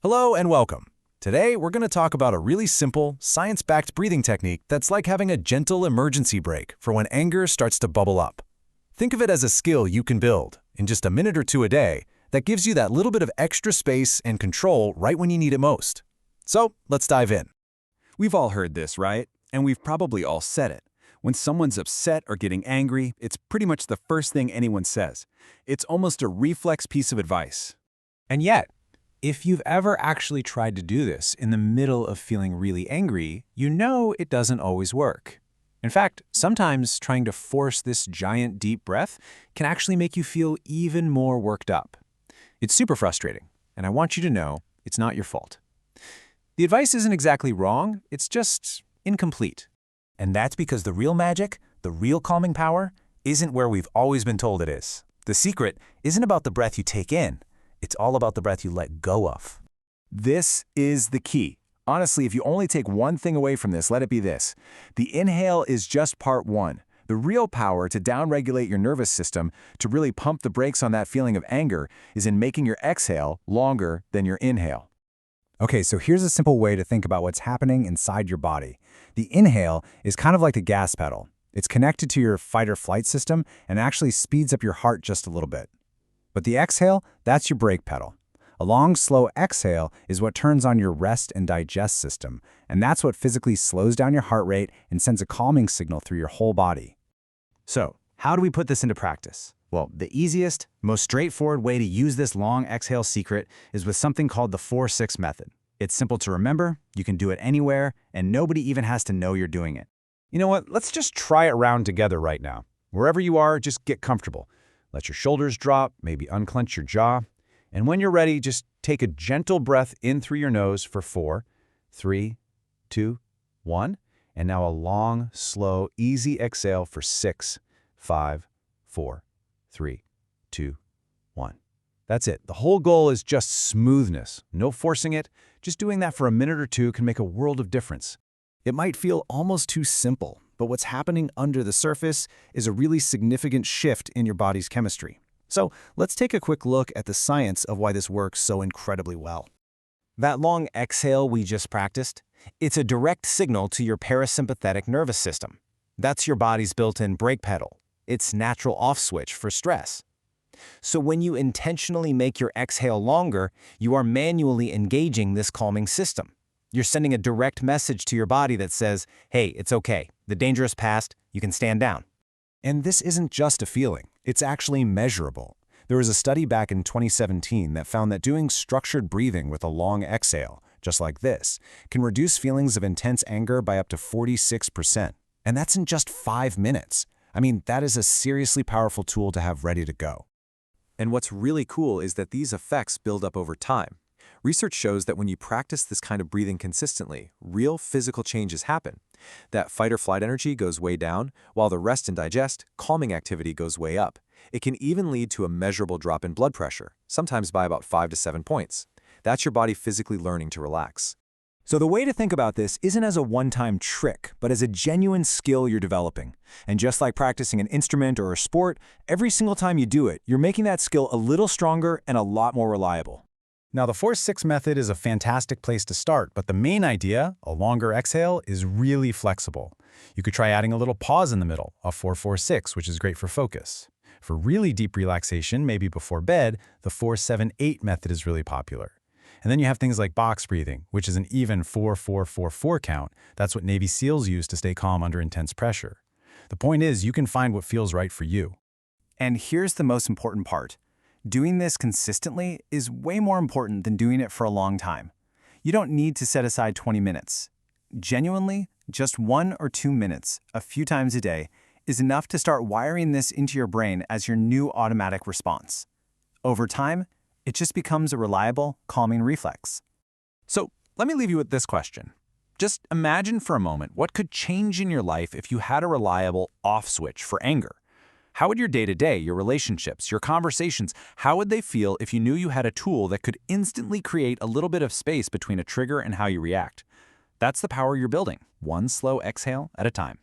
Hello and welcome. Today, we're going to talk about a really simple, science-backed breathing technique that's like having a gentle emergency brake for when anger starts to bubble up. Think of it as a skill you can build in just a minute or two a day that gives you that little bit of extra space and control right when you need it most. So, let's dive in. We've all heard this, right? And we've probably all said it. When someone's upset or getting angry, it's pretty much the first thing anyone says. It's almost a reflex piece of advice. And yet, if you've ever actually tried to do this in the middle of feeling really angry, you know it doesn't always work. In fact, sometimes trying to force this giant deep breath can actually make you feel even more worked up. It's super frustrating, and I want you to know it's not your fault. The advice isn't exactly wrong, it's just incomplete. And that's because the real magic, the real calming power, isn't where we've always been told it is. The secret isn't about the breath you take in. It's all about the breath you let go of. This is the key. Honestly, if you only take one thing away from this, let it be this. The inhale is just part one. The real power to downregulate your nervous system, to really pump the brakes on that feeling of anger, is in making your exhale longer than your inhale. Okay, so here's a simple way to think about what's happening inside your body. The inhale is kind of like the gas pedal. It's connected to your fight-or-flight system and actually speeds up your heart just a little bit. But the exhale, that's your brake pedal. A long, slow exhale is what turns on your rest and digest system, and that's what physically slows down your heart rate and sends a calming signal through your whole body. So, how do we put this into practice? Well, the easiest, most straightforward way to use this long exhale secret is with something called the 4-6 method. It's simple to remember, you can do it anywhere, and nobody even has to know you're doing it. You know what? Let's just try it around together right now. Wherever you are, just get comfortable. Let your shoulders drop, maybe unclench your jaw. And when you're ready, just take a gentle breath in through your nose for 4, 3, 2, 1. And now a long, slow, easy exhale for 6, 5, 4, 3, 2, 1. That's it. The whole goal is just smoothness. No forcing it. Just doing that for a minute or two can make a world of difference. It might feel almost too simple, but what's happening under the surface is a really significant shift in your body's chemistry. So let's take a quick look at the science of why this works so incredibly well. That long exhale we just practiced, it's a direct signal to your parasympathetic nervous system. That's your body's built-in brake pedal, its natural off switch for stress. So when you intentionally make your exhale longer, you are manually engaging this calming system. You're sending a direct message to your body that says, hey, it's okay. The danger is past. You can stand down. And this isn't just a feeling. It's actually measurable. There was a study back in 2017 that found that doing structured breathing with a long exhale, just like this, can reduce feelings of intense anger by up to 46%. And that's in just 5 minutes. I mean, that is a seriously powerful tool to have ready to go. And what's really cool is that these effects build up over time. Research shows that when you practice this kind of breathing consistently, real physical changes happen. That fight-or-flight energy goes way down, while the rest and digest, calming activity goes way up. It can even lead to a measurable drop in blood pressure, sometimes by about 5 to 7 points. That's your body physically learning to relax. So the way to think about this isn't as a one-time trick, but as a genuine skill you're developing. And just like practicing an instrument or a sport, every single time you do it, you're making that skill a little stronger and a lot more reliable. Now, the 4-6 method is a fantastic place to start, but the main idea, a longer exhale, is really flexible. You could try adding a little pause in the middle, a 4-4-6, which is great for focus. For really deep relaxation, maybe before bed, the 4-7-8 method is really popular. And then you have things like box breathing, which is an even 4-4-4-4 count. That's what Navy SEALs use to stay calm under intense pressure. The point is, you can find what feels right for you. And here's the most important part. Doing this consistently is way more important than doing it for a long time. You don't need to set aside 20 minutes. Genuinely, just 1 or 2 minutes, a few times a day, is enough to start wiring this into your brain as your new automatic response. Over time, it just becomes a reliable, calming reflex. So let me leave you with this question. Just imagine for a moment what could change in your life if you had a reliable off switch for anger. How would your day-to-day, your relationships, your conversations, how would they feel if you knew you had a tool that could instantly create a little bit of space between a trigger and how you react? That's the power you're building, one slow exhale at a time.